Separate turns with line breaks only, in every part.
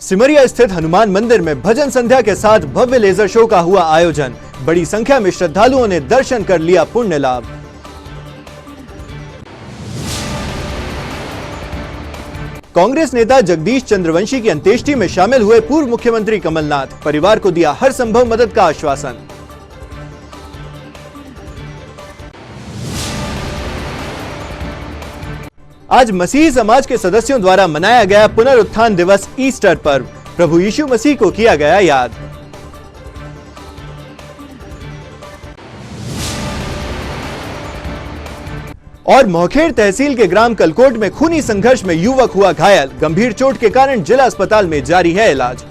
सिमरिया स्थित हनुमान मंदिर में भजन संध्या के साथ भव्य लेजर शो का हुआ आयोजन। बड़ी संख्या में श्रद्धालुओं ने दर्शन कर लिया पुण्य लाभ। कांग्रेस नेता जगदीश चंद्रवंशी की अंत्येष्टि में शामिल हुए पूर्व मुख्यमंत्री कमलनाथ, परिवार को दिया हर संभव मदद का आश्वासन। आज मसीही समाज के सदस्यों द्वारा मनाया गया पुनरुत्थान दिवस ईस्टर पर्व। प्रभु यीशु मसीह को किया गया याद। और मोहखेड़ तहसील के ग्राम कलकोट में खूनी संघर्ष में युवक हुआ घायल। गंभीर चोट के कारण जिला अस्पताल में जारी है इलाज।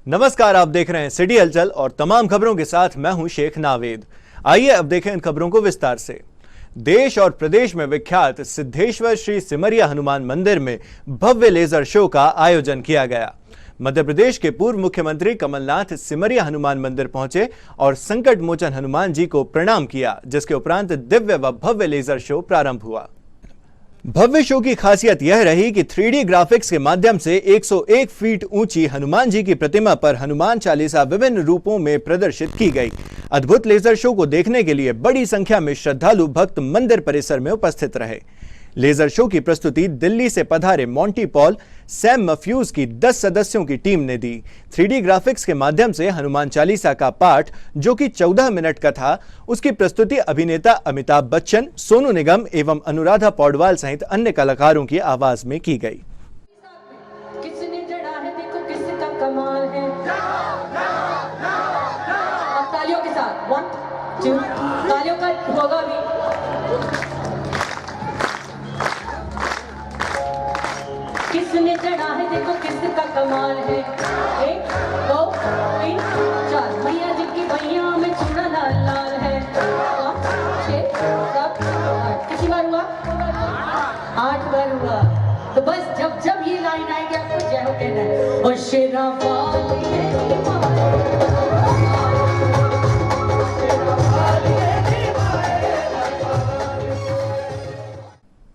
नमस्कार, आप देख रहे हैं सिटी हलचल और तमाम खबरों के साथ मैं हूं शेख नावेद। आइए अब देखें इन खबरों को विस्तार से। देश और प्रदेश में विख्यात सिद्धेश्वर श्री सिमरिया हनुमान मंदिर में भव्य लेजर शो का आयोजन किया गया। मध्य प्रदेश के पूर्व मुख्यमंत्री कमलनाथ सिमरिया हनुमान मंदिर पहुंचे और संकट मोचन हनुमान जी को प्रणाम किया, जिसके उपरांत दिव्य व भव्य लेजर शो प्रारंभ हुआ। भव्य शो की खासियत यह रही कि 3D ग्राफिक्स के माध्यम से 101 फीट ऊंची हनुमान जी की प्रतिमा पर हनुमान चालीसा विभिन्न रूपों में प्रदर्शित की गई। अद्भुत लेजर शो को देखने के लिए बड़ी संख्या में श्रद्धालु भक्त मंदिर परिसर में उपस्थित रहे। लेजर शो की प्रस्तुति दिल्ली से पधारे मॉन्टी पॉल सैम मफ्यूज की 10 सदस्यों की टीम ने दी। 3D ग्राफिक्स के माध्यम से हनुमान चालीसा का पाठ, जो कि 14 मिनट का था, उसकी प्रस्तुति अभिनेता अमिताभ बच्चन, सोनू निगम एवं अनुराधा पौडवाल सहित अन्य कलाकारों की आवाज में की गई।
किसने जड़ा है, देखो किसका कमाल है। तालियों के साथ 1 2 तालियों का होगा भी। किसने जड़ा है, देखो किसका कमाल है। 1 2 3 4 भैया जी की भैया में चूड़ा लाल लाल है। 5 6 7 8 कितनी बार हुआ? 8 बार हुआ। तो बस जब जब ये लाइन आएगी आपको जय हो कहना है। और शेरा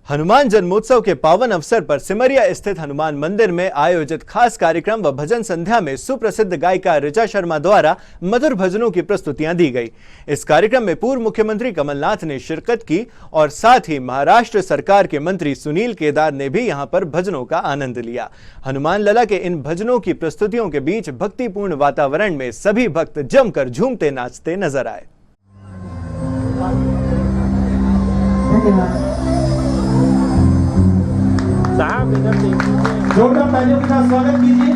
हनुमान जन्मोत्सव के पावन अवसर पर सिमरिया स्थित हनुमान मंदिर में आयोजित खास कार्यक्रम व भजन संध्या में सुप्रसिद्ध गायिका ऋचा शर्मा द्वारा मधुर भजनों की प्रस्तुतियां दी गई। इस कार्यक्रम में पूर्व मुख्यमंत्री कमलनाथ ने शिरकत की और साथ ही महाराष्ट्र सरकार के मंत्री सुनील केदार ने भी यहां पर भजनों का आनंद लिया। हनुमान लला के इन भजनों की प्रस्तुतियों के बीच भक्तिपूर्ण वातावरण में सभी भक्त जमकर झूमते नाचते नजर आए।
जोरदार तालियों के साथ स्वागत कीजिए।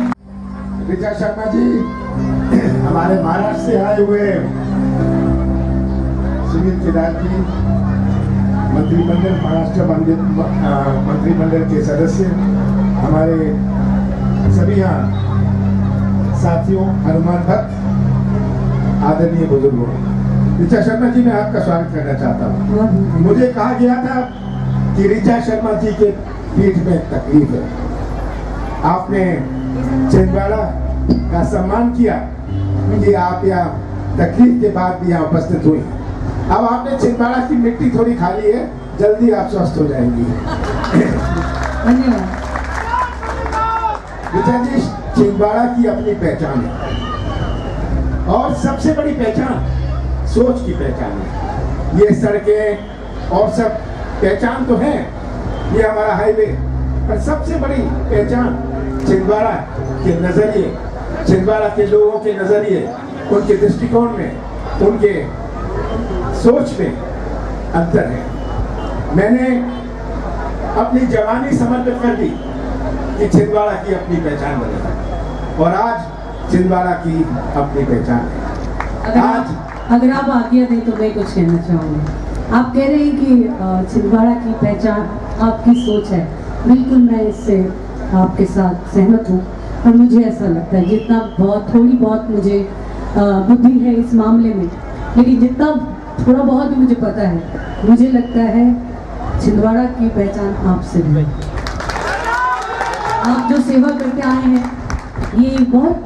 ऋचा शर्मा जी हमारे महाराष्ट्र से आए हुए सुनील केदार जी, मंत्रिमंडल महाराष्ट्र मंत्रिमंडल के सदस्य, हमारे सभी यहाँ साथियों, हनुमान भक्त, आदरणीय बुजुर्गों, ऋचा शर्मा जी मैं आपका स्वागत करना चाहता हूँ। मुझे कहा गया था कि ऋचा शर्मा जी के पीठ में तकलीफ है। आपने छिंदवाड़ा का सम्मान किया कि आप यहाँ तकलीफ के बाद भी यहाँ उपस्थित हुई। अब आपने छिंदवाड़ा की मिट्टी थोड़ी खा ली है, जल्दी आप स्वस्थ हो जाएंगी। धन्यवाद। ऋचा जी, छिंदवाड़ा की अपनी पहचान है और सबसे बड़ी पहचान सोच की पहचान है। ये सड़कें और सब पहचान तो है, ये हमारा हाईवे, पर सबसे बड़ी पहचान छिंदवाड़ा के नजरिए, छिंदवाड़ा के लोगों के नजरिए, उनके दृष्टिकोण में, उनके सोच में अंतर है। मैंने अपनी जवानी समर्पित कर दी कि छिंदवाड़ा की अपनी पहचान बने और आज छिंदवाड़ा की अपनी पहचान है।
अगर आप आज्ञा दें तो मैं कुछ कहना चाहूँगी। आप कह रहे हैं कि छिंदवाड़ा की पहचान आपकी सोच है। बिल्कुल मैं इससे आपके साथ सहमत हूँ और मुझे ऐसा लगता है, जितना थोड़ी बहुत मुझे बुद्धि है इस मामले में, लेकिन जितना थोड़ा बहुत भी मुझे पता है, मुझे लगता है छिंदवाड़ा की पहचान आपसे है। आप जो सेवा करते आए हैं, ये बहुत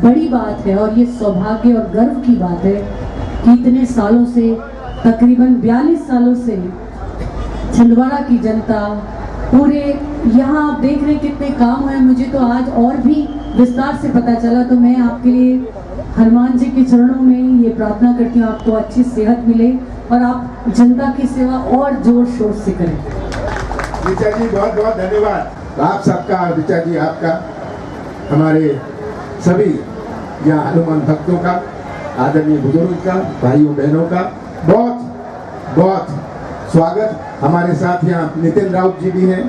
बड़ी बात है और ये सौभाग्य और गर्व की बात है कि इतने सालों से, तकरीबन 42 सालों से छिंदवाड़ा की जनता, पूरे यहाँ आप देख रहे हैं कितने काम हुए। मुझे तो आज और भी विस्तार से पता चला, तो मैं आपके लिए हनुमान जी के चरणों में ये प्रार्थना करती हूँ आपको अच्छी सेहत मिले और आप जनता की सेवा और जोर शोर से करें।
ऋचा जी बहुत बहुत धन्यवाद आप सबका, ऋचा जी आपका, हमारे सभी यहाँ हनुमान भक्तों का, आदरणीय बुजुर्ग का, भाइयों बहनों का बहुत बहुत स्वागत। हमारे साथ यहाँ नितिन राउत जी भी हैं,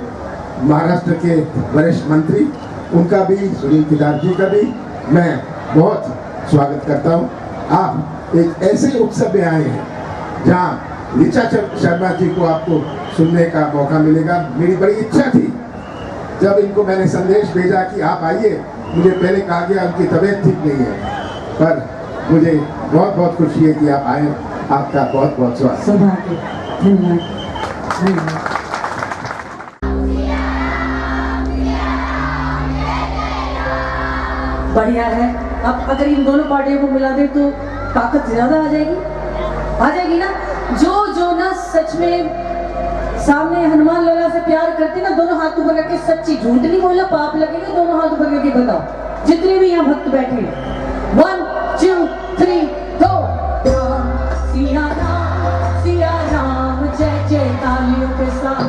महाराष्ट्र के वरिष्ठ मंत्री, उनका भी, सुनील केदार जी का भी मैं बहुत स्वागत करता हूँ। आप एक ऐसे उत्सव में आए हैं जहाँ ऋचा शर्मा जी को आपको सुनने का मौका मिलेगा। मेरी बड़ी इच्छा थी, जब इनको मैंने संदेश भेजा कि आप आइए, मुझे पहले कहा गया उनकी तबीयत ठीक नहीं है, पर मुझे बहुत बहुत खुशी है कि आप आए। आपका बहुत बहुत स्वागत।
सौभाग्य, धन्यवाद, धन्यवाद। बढ़िया है। अब अगर इन दोनों पार्टियों को मिला दे तो ताकत ज्यादा आ जाएगी ना। जो ना सच में सामने हनुमान लाला से प्यार करते ना, दोनों हाथ ऊपर करके, सच्ची झूठ नहीं बोला, पाप लगेगा, दोनों हाथ ऊपर करके बताओ, जितने भी यहाँ भक्त बैठे हैं। 1 2 3 गो। सिया राम जय जय, तालियों के साथ।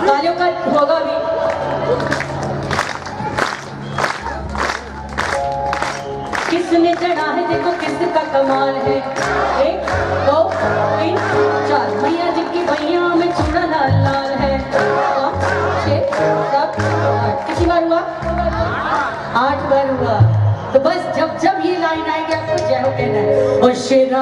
तालियों का होगा भी। किसने चढ़ा है देखो किसका कमाल है। 1 2 3 4 भैया जी की भैया में चूड़ा लाल लाल है। 5 6 7 8 कितनी बार हुआ? 8 बार हुआ। तो बस जब जब ये लाइन आएगी आपको जय हो कहना है। और शेरा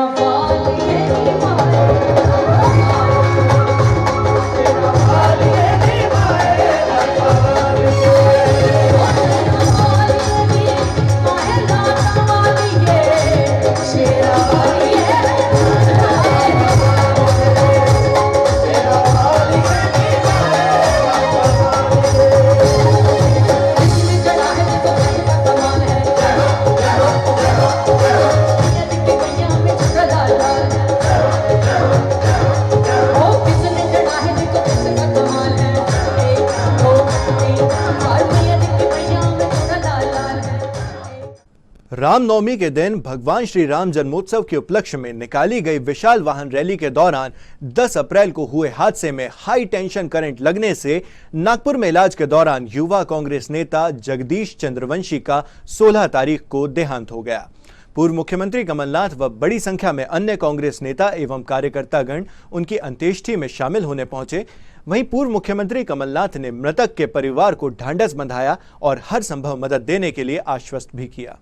रामनवमी के दिन भगवान श्री राम जन्मोत्सव के उपलक्ष्य में निकाली गई विशाल वाहन रैली के दौरान 10 अप्रैल को हुए हादसे में हाई टेंशन करंट लगने से नागपुर में इलाज के दौरान युवा कांग्रेस नेता जगदीश चंद्रवंशी का 16 तारीख को देहांत हो गया। पूर्व मुख्यमंत्री कमलनाथ व बड़ी संख्या में अन्य कांग्रेस नेता एवं कार्यकर्तागण उनकी अंत्येष्टि में शामिल होने पहुंचे। वहीं पूर्व मुख्यमंत्री कमलनाथ ने मृतक के परिवार को ढांढस बंधाया और हर संभव मदद देने के लिए आश्वस्त भी किया।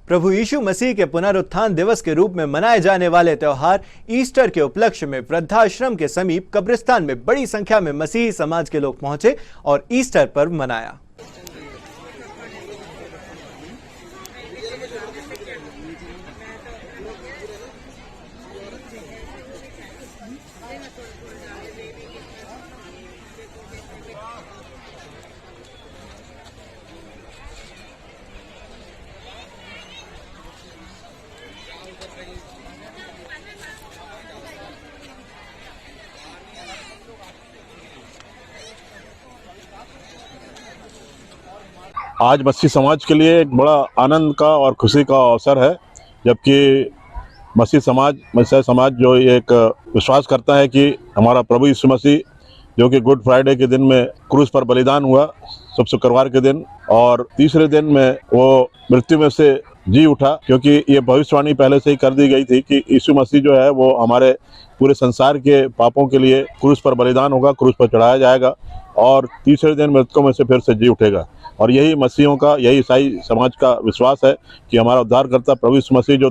प्रभु यीशु मसीह के पुनरुत्थान दिवस के रूप में मनाए जाने वाले त्योहार ईस्टर के उपलक्ष्य में वृद्धाश्रम के समीप कब्रिस्तान में बड़ी संख्या में मसीही समाज के लोग पहुंचे और ईस्टर पर्व मनाया।
आज मसीह समाज के लिए एक बड़ा आनंद का और खुशी का अवसर है, जबकि मसीह समाज जो एक विश्वास करता है कि हमारा प्रभु यीशु मसीह जो कि गुड फ्राइडे के दिन में क्रूस पर बलिदान हुआ, सब शुक्रवार के दिन, और तीसरे दिन में वो मृत्यु में से जी उठा, क्योंकि ये भविष्यवाणी पहले से ही कर दी गई थी कि यीशु मसीह जो है वो हमारे पूरे संसार के पापों के लिए क्रूस पर बलिदान होगा, क्रूस पर चढ़ाया जाएगा और तीसरे दिन मृतकों में से फिर से जी उठेगा। और यही मसीहों का, यही ईसाई समाज का विश्वास है कि हमारा उद्धारकर्ता प्रभु यीशु मसीह जो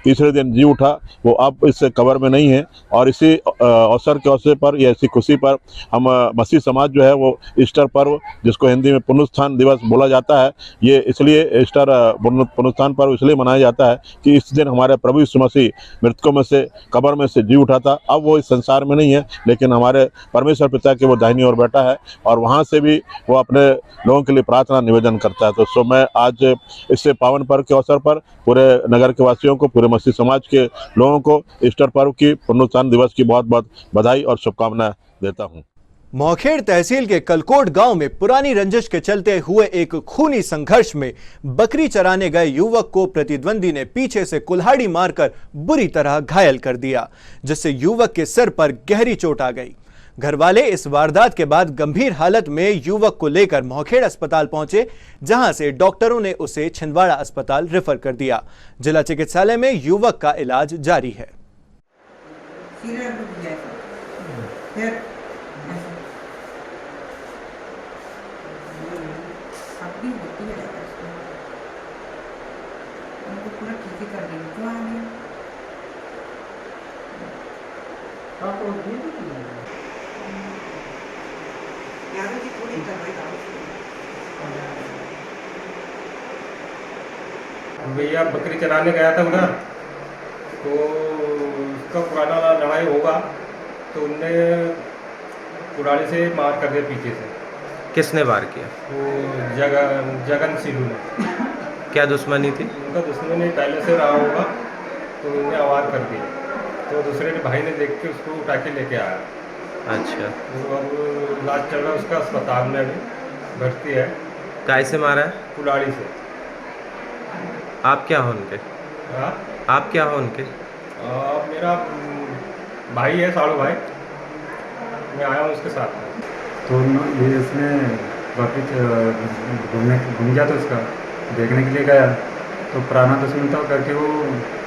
तीसरे दिन जी उठा वो अब इस कब्र में नहीं है। और इसी अवसर के अवसर पर या इसी खुशी पर हम मसीह समाज जो है वो ईस्टर पर्व, जिसको हिंदी में पुनरुत्थान दिवस बोला जाता है, ये इसलिए ईस्टर पुनरुत्थान पर्व इसलिए मनाया जाता है कि इस दिन हमारे प्रभु यीशु मसीह मृतकों में से, कब्र में से जी उठा था। अब वो इस संसार में नहीं है, लेकिन हमारे परमेश्वर पिता के वो दाहिनी ओर बैठा है और वहाँ से भी वो अपने लोगों के लिए प्रार्थना निवेदन करता है। तो मैं आज इससे पावन पर्व के अवसर पर पूरे नगर के वासियों को, पूरे मसीह समाज के लोगों को ईस्टर पर्व की, पुनरुत्थान दिवस की बहुत बहुत बधाई और शुभकामनाएं देता हूं।
मौखेड़ तहसील के कलकोट गांव में पुरानी रंजिश के चलते हुए एक खूनी संघर्ष में बकरी चराने गए युवक को प्रतिद्वंदी ने पीछे से कुल्हाड़ी मारकर बुरी तरह घायल कर दिया, जिससे युवक के सिर पर गहरी चोट आ गई। घरवाले इस वारदात के बाद गंभीर हालत में युवक को लेकर मौखेड़ अस्पताल पहुंचे, जहां से डॉक्टरों ने उसे छिंदवाड़ा अस्पताल रेफर कर दिया। जिला चिकित्सालय में युवक का इलाज जारी है।
भैया बकरी चराने गया था उधर, तो उसका पुराना लड़ाई होगा तो उनने कुराड़ी से मार कर दिया पीछे से।
किसने वार किया?
वो जगन सिद्धू ने।
क्या दुश्मनी थी?
उनका दुश्मनी पहले से रहा होगा, तो उन्हें आवाज़ कर दी, तो दूसरे भाई ने देख के उसको उठा के लेके आया।
अच्छा,
वो अब इलाज चल रहा है उसका, अस्पताल में अभी भर्ती है।
काय से मारा है?
कुलाड़ी से।
आप क्या हो उनके?
हाँ,
आप क्या हो उनके?
मेरा भाई है, साड़ू भाई। मैं आया हूँ उसके साथ में।
तो ये इसमें बाकी घूम गया, तो उसका देखने के लिए गया, तो पुराना दुश्मन था करके वो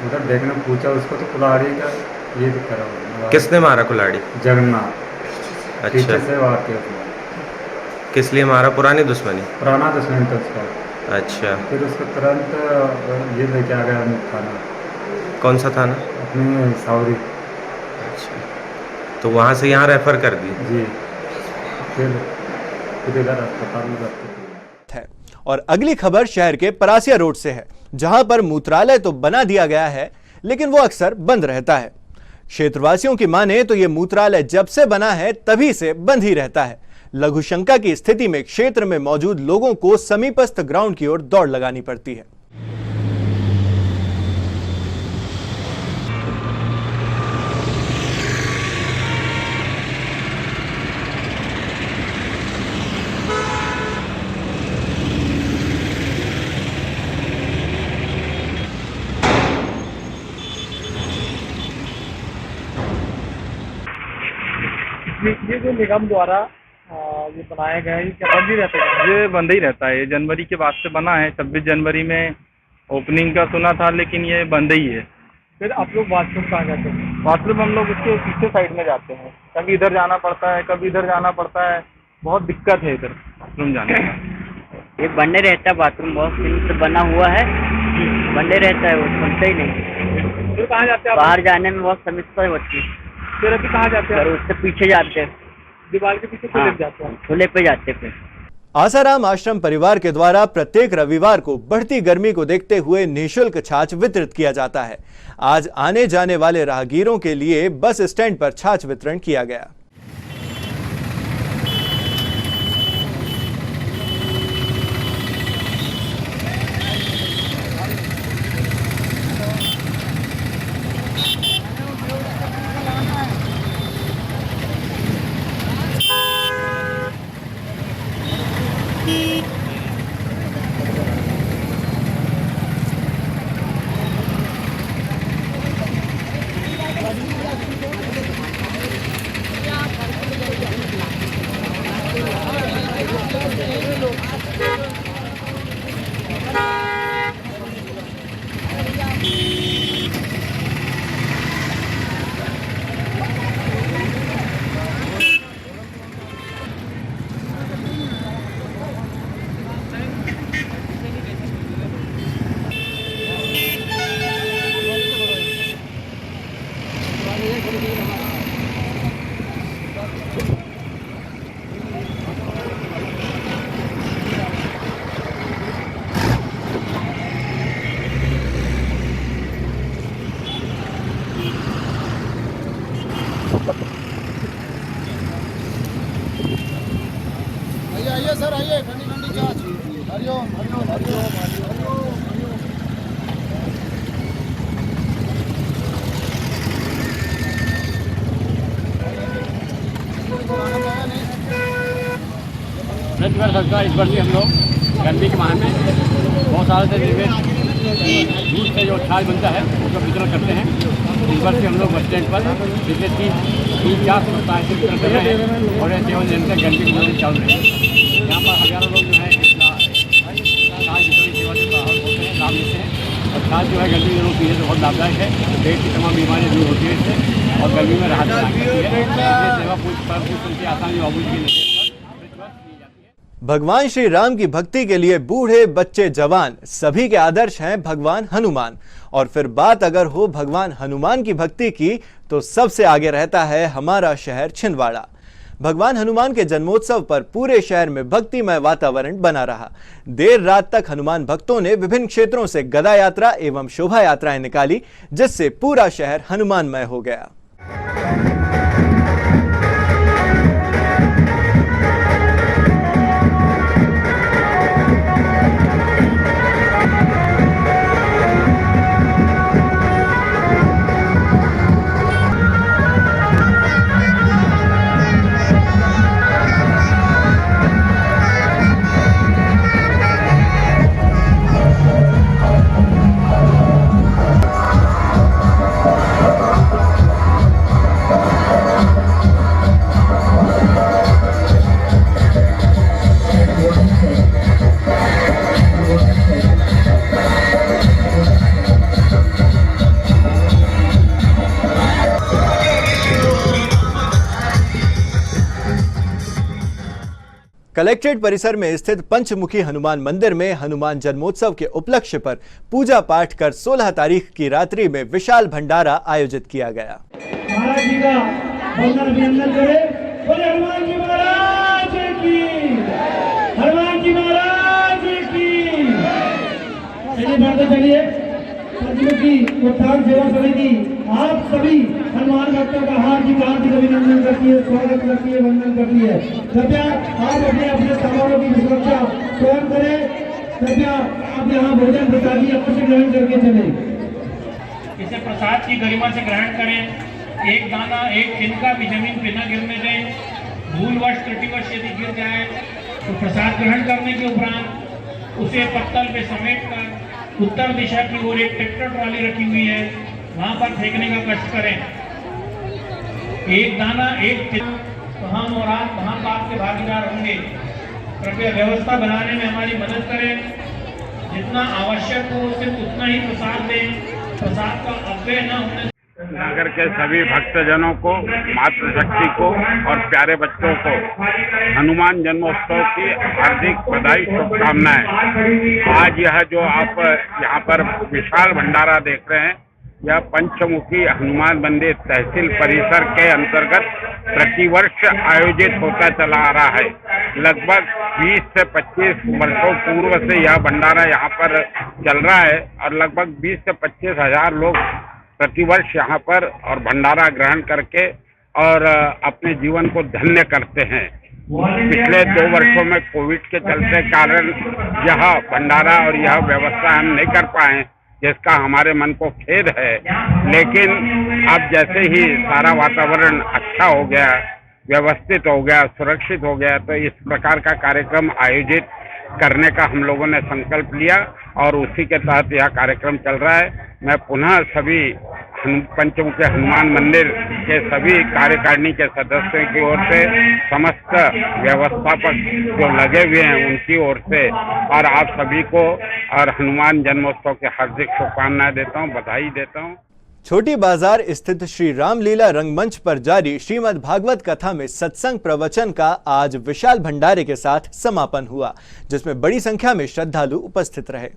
उधर देखने पूछा उसको, तो कुल्हाड़ी का ये दिख रहा।
किसने मारा कुल्हाड़ी?
जगन्नाथ।
अच्छा,
पीछे से वार किया उसने।
किस लिए मारा? पुरानी दुश्मनी?
पुराना दुश्मन था उसका।
अच्छा,
फिर उसको तुरंत ये लेके आ गया थाना।
कौन सा थाना?
अपने सावरी।
अच्छा, तो वहाँ से यहाँ रेफर कर दी?
जी, फिर इधर अस्पताल में रखते
है। और अगली खबर शहर के परासिया रोड से है, जहां पर मूत्रालय तो बना दिया गया है, लेकिन वो अक्सर बंद रहता है। क्षेत्रवासियों की माने तो ये मूत्रालय जब से बना है तभी से बंद ही रहता है। लघुशंका की स्थिति में क्षेत्र में मौजूद लोगों को समीपस्थ ग्राउंड की ओर दौड़ लगानी पड़ती है।
ये जो निगम द्वारा ये बनाया गया है, ये क्या बंद ही रहता है? ये बंद ही रहता है। ये जनवरी के बाद से बना है। 26 जनवरी में ओपनिंग का सुना था, लेकिन ये बंद ही है। फिर आप लोग बाथरूम कहाँ जाते हैं? बाथरूम हम लोग उसके पीछे साइड में जाते हैं। कभी इधर जाना पड़ता है, कभी इधर जाना पड़ता है। बहुत दिक्कत है इधर बाथरूम जाने का।
ये बनने रहता है बाथरूम, बहुत दिन से बना हुआ है, बनने रहता है, वो सुनते ही नहीं।
फिर कहाँ जाते हैं?
बाहर जाने में बहुत समस्या होती है।
फिर अभी कहाँ जाते हैं?
उससे पीछे जाते हैं,
दीवार के पीछे खुले जाते हैं,
खुले पे जाते हैं।
आसाराम आश्रम परिवार के द्वारा प्रत्येक रविवार को बढ़ती गर्मी को देखते हुए निःशुल्क छाछ वितरित किया जाता है। आज आने जाने वाले राहगीरों के लिए बस स्टैंड पर छाछ वितरण किया गया।
आइए सर, आइए, ठंडी ठंडी छाछ। हरिओम हरिओम हरिओम हरिओम।
सरकार इस वर्ष हम लोग गर्मी के माह में बहुत साल से दूध से जो छाछ बनता है उसका वितरण करते हैं। इस वर्ष हम लोग बस स्टैंड पर पिछले तीन चार सप्ताह से वितरण कर रहे हैं और ऐसे निरंतर गर्मी के महीने चल रहे हैं। यहाँ पर हज़ारों लोग जो है छाछ वितरण सेवा से होते हैं, लाभ लेते हैं। और छाछ जो है गर्मी में लोग पीने से बहुत लाभदायक है। पेट की तमाम बीमारियाँ दूर होती है इससे और गर्मी में राहत मिलती है। सेवा पूछ उनके आसान बाबू जी के निर्देश पर
भगवान श्री राम की भक्ति के लिए बूढ़े बच्चे जवान सभी के आदर्श हैं भगवान हनुमान। और फिर बात अगर हो भगवान हनुमान की भक्ति की तो सबसे आगे रहता है हमारा शहर छिंदवाड़ा। भगवान हनुमान के जन्मोत्सव पर पूरे शहर में भक्तिमय वातावरण बना रहा। देर रात तक हनुमान भक्तों ने विभिन्न क्षेत्रों से गदा यात्रा एवं शोभा यात्राएं निकाली, जिससे पूरा शहर हनुमानमय हो गया। कलेक्ट्रेट परिसर में स्थित पंचमुखी हनुमान मंदिर में हनुमान जन्मोत्सव के उपलक्ष्य पर पूजा पाठ कर 16 तारीख की रात्रि में विशाल भंडारा आयोजित किया गया।
महाराज जी का वंदन अभिनंदन करें। बोले हनुमान जी महाराज की, हनुमान जी महाराज की। चलिए बढ़ते चलिए। पंचमुखी उत्थान सेवा समिति आप सभी हनुमान भक्तों का हार्दिक अभिनंदन करती है, स्वागत करती है, वंदन करती है। कृपया आप अपने अपने सामानों की सुरक्षा स्वयं करें। कृपया आप यहाँ भोजन प्रसादी अवश्य ग्रहण करके चले।
इसे प्रसाद की गरिमा से ग्रहण करें। एक दाना एक तिनका भी जमीन पे न गिरने दें। भूलवश त्रुटिवश यदि गिर जाए तो प्रसाद ग्रहण करने के उपरांत उसे पत्तल पे समेट कर उत्तर दिशा की ओर एक ट्रैक्टर ट्रॉली रखी हुई है, वहां पर फेंकने का कष्ट करें। एक दाना एक तो हम और आप वहां पाप के भागीदार होंगे। कृपया व्यवस्था बनाने में हमारी मदद करें। जितना आवश्यक हो सिर्फ उतना ही प्रसाद दें। प्रसाद का अपव्यय न होने।
नगर के सभी भक्तजनों को, मातृशक्ति को और प्यारे बच्चों को हनुमान जन्मोत्सव की हार्दिक बधाई, शुभकामनाएं। आज यह जो आप यहाँ पर विशाल भंडारा देख रहे हैं, यह पंचमुखी हनुमान मंदिर तहसील परिसर के अंतर्गत प्रतिवर्ष आयोजित होता चला आ रहा है। लगभग 20 से 25 वर्षों पूर्व से यह भंडारा यहाँ पर चल रहा है और लगभग 20 से 25 हजार लोग प्रतिवर्ष यहाँ पर और भंडारा ग्रहण करके और अपने जीवन को धन्य करते हैं। पिछले 2 वर्षों में कोविड के चलते कारण यह भंडारा और यह व्यवस्था हम नहीं कर पाए, जिसका हमारे मन को खेद है। लेकिन अब जैसे ही सारा वातावरण अच्छा हो गया, व्यवस्थित हो गया, सुरक्षित हो गया, तो इस प्रकार का कार्यक्रम आयोजित करने का हम लोगों ने संकल्प लिया और उसी के तहत यह कार्यक्रम चल रहा है। मैं पुनः सभी पंचमुखी हनुमान मंदिर के सभी कार्यकारिणी के सदस्यों की ओर से, समस्त व्यवस्थापक जो लगे हुए हैं उनकी ओर से और आप सभी को और हनुमान जन्मोत्सव के हार्दिक शुभकामनाएं देता हूं, बधाई देता हूं।
छोटी बाजार स्थित श्री रामलीला रंगमंच पर जारी श्रीमद् भागवत कथा में सत्संग प्रवचन का आज विशाल भंडारे के साथ समापन हुआ, जिसमें बड़ी संख्या में श्रद्धालु उपस्थित रहे।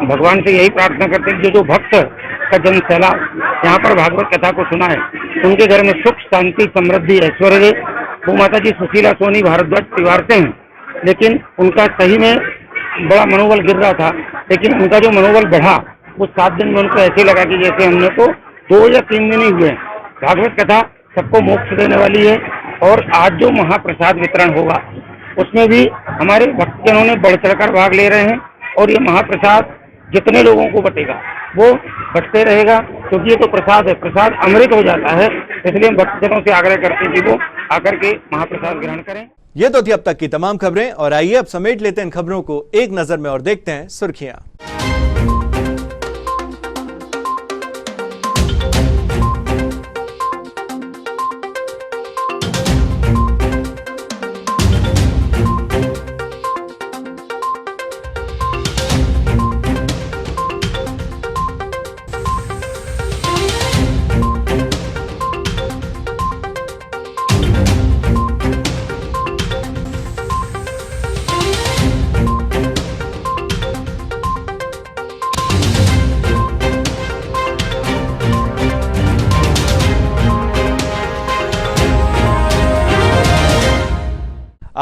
भगवान से यही प्रार्थना करते हैं जो भक्त का जन्म सैलाब यहाँ पर भागवत कथा को सुना है, उनके घर में सुख शांति समृद्धि ऐश्वर्य। वो माता जी सुशीला सोनी भारद्वाज तिवारते हैं, लेकिन उनका सही में बड़ा मनोबल गिर रहा था, लेकिन उनका जो मनोबल बढ़ा वो 7 दिन में उनको ऐसे लगा कि जैसे हमने तो 2 या 3 दिन ही हुए। भागवत कथा सबको मोक्ष देने वाली है और आज जो महाप्रसाद वितरण होगा उसमें भी हमारे भक्तजनों ने बढ़ चढ़कर भाग ले रहे हैं और ये महाप्रसाद जितने लोगों को बटेगा वो बटते रहेगा, क्योंकि ये तो प्रसाद है, प्रसाद अमृत हो जाता है। इसलिए हम भक्तजनों से आग्रह करते हैं कि वो आकर के महाप्रसाद ग्रहण करें।
ये तो थी अब तक की तमाम खबरें और आइए अब समेट लेते हैं इन खबरों को एक नजर में और देखते हैं सुर्खियां।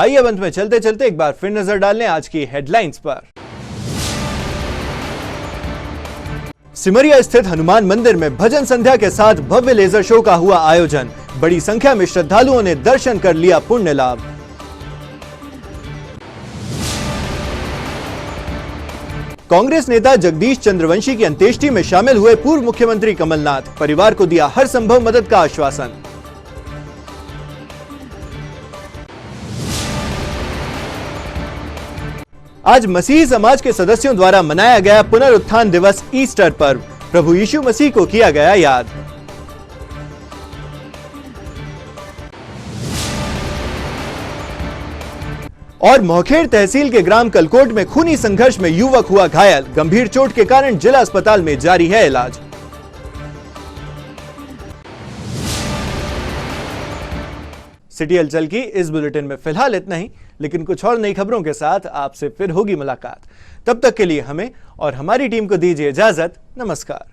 आइए अब अंत में चलते चलते एक बार फिर नजर डाल लें आज की हेडलाइंस पर। सिमरिया स्थित हनुमान मंदिर में भजन संध्या के साथ भव्य लेजर शो का हुआ आयोजन। बड़ी संख्या में श्रद्धालुओं ने दर्शन कर लिया पुण्य लाभ। कांग्रेस नेता जगदीश चंद्रवंशी की अंत्येष्टि में शामिल हुए पूर्व मुख्यमंत्री कमलनाथ, परिवार को दिया हर संभव मदद का आश्वासन। आज मसीही समाज के सदस्यों द्वारा मनाया गया पुनरुत्थान दिवस ईस्टर पर्व। प्रभु यीशु मसीह को किया गया याद। और मोहखेड़ तहसील के ग्राम कलकोट में खूनी संघर्ष में युवक हुआ घायल। गंभीर चोट के कारण जिला अस्पताल में जारी है इलाज। सिटी हलचल की इस बुलेटिन में फिलहाल इतना ही, लेकिन कुछ और नई खबरों के साथ आपसे फिर होगी मुलाकात। तब तक के लिए हमें और हमारी टीम को दीजिए इजाजत। नमस्कार।